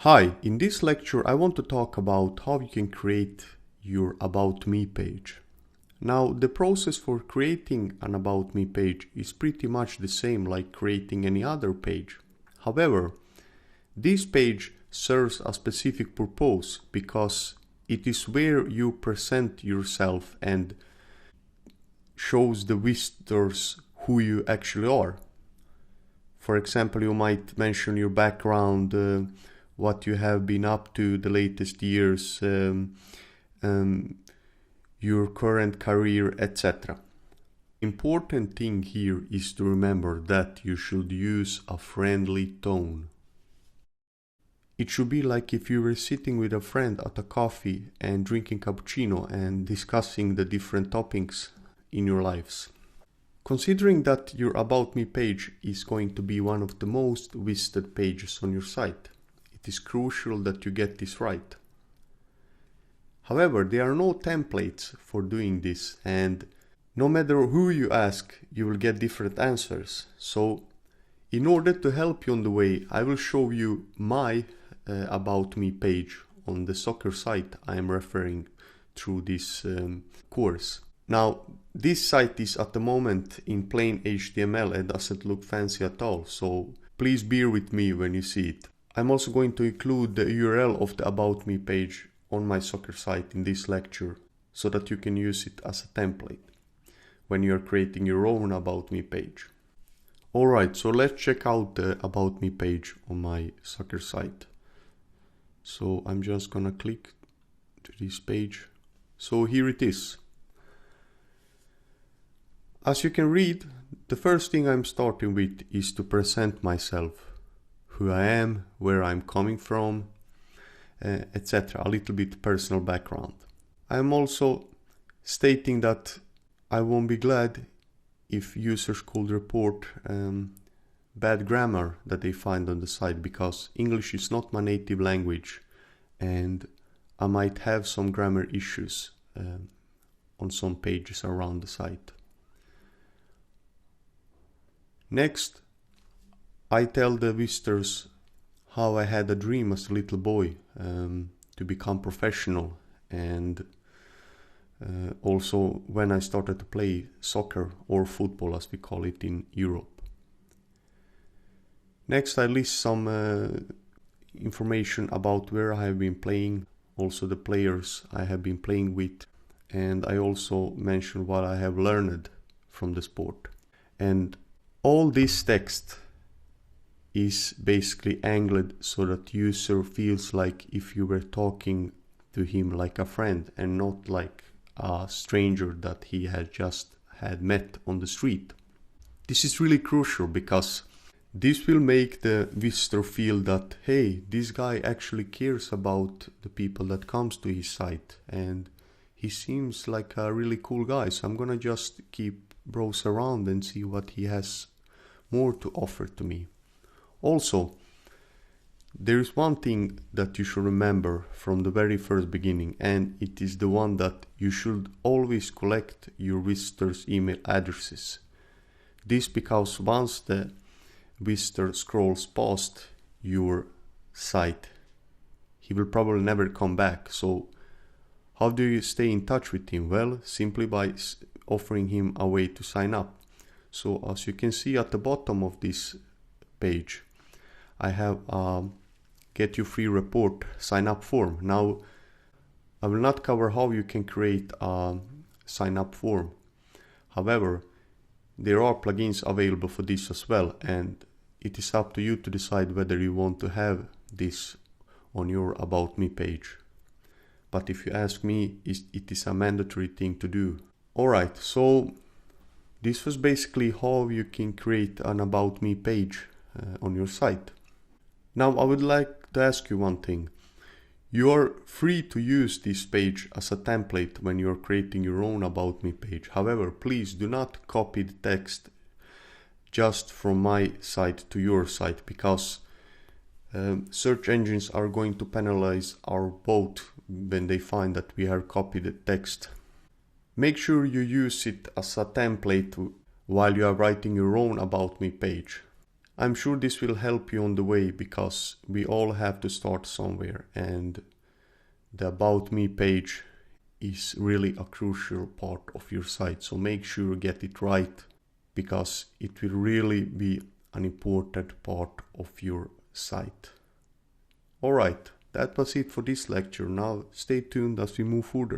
Hi, in this lecture I want to talk about how you can create your About Me page. Now, the process for creating an About Me page is pretty much the same like creating any other page. However, this page serves a specific purpose because it is where you present yourself and shows the visitors who you actually are. For example, you might mention your background, what you have been up to the latest years, your current career, etc. Important thing here is to remember that you should use a friendly tone. It should be like if you were sitting with a friend at a coffee and drinking cappuccino and discussing the different topics in your lives. Considering that your About Me page is going to be one of the most visited pages on your site, it is crucial that you get this right. However, there are no templates for doing this, and no matter who you ask, you will get different answers. So, in order to help you on the way, I will show you my About Me page on the soccer site I am referring through this course. Now, this site is at the moment in plain HTML and doesn't look fancy at all, so please bear with me when you see it. I'm also going to include the URL of the About Me page on my soccer site in this lecture so that you can use it as a template when you're creating your own About Me page. Alright, so let's check out the About Me page on my soccer site. So I'm just gonna click to this page. So here it is. As you can read, the first thing I'm starting with is to present myself, who I am, where I'm coming from, etc. A little bit personal background. I'm also stating that I won't be glad if users could report bad grammar that they find on the site, because English is not my native language and I might have some grammar issues on some pages around the site. Next, I tell the visitors how I had a dream as a little boy to become professional, and also when I started to play soccer or football as we call it in Europe. Next, I list some information about where I have been playing, also the players I have been playing with, and I also mention what I have learned from the sport. And all this text is basically angled so that user feels like if you were talking to him like a friend and not like a stranger that he had just met on the street. This is really crucial because this will make the visitor feel that, hey, this guy actually cares about the people that comes to his site and he seems like a really cool guy, so I'm gonna just keep browse around and see what he has more to offer to me. Also, there is one thing that you should remember from the very first beginning, and it is the one that you should always collect your visitors' email addresses. This because once the visitor scrolls past your site, he will probably never come back. So how do you stay in touch with him? Well, simply by offering him a way to sign up. So as you can see at the bottom of this page, I have a Get Your Free Report sign up form. Now, I will not cover how you can create a sign up form. However, there are plugins available for this as well, and it is up to you to decide whether you want to have this on your About Me page. But if you ask me, it is a mandatory thing to do. Alright, so this was basically how you can create an About Me page on your site. Now I would like to ask you one thing. You are free to use this page as a template when you are creating your own About Me page. However, please do not copy the text just from my site to your site, because search engines are going to penalize our both when they find that we have copied the text. Make sure you use it as a template while you are writing your own About Me page. I'm sure this will help you on the way, because we all have to start somewhere, and the About Me page is really a crucial part of your site. So make sure you get it right, because it will really be an important part of your site. Alright, that was it for this lecture. Now stay tuned as we move further.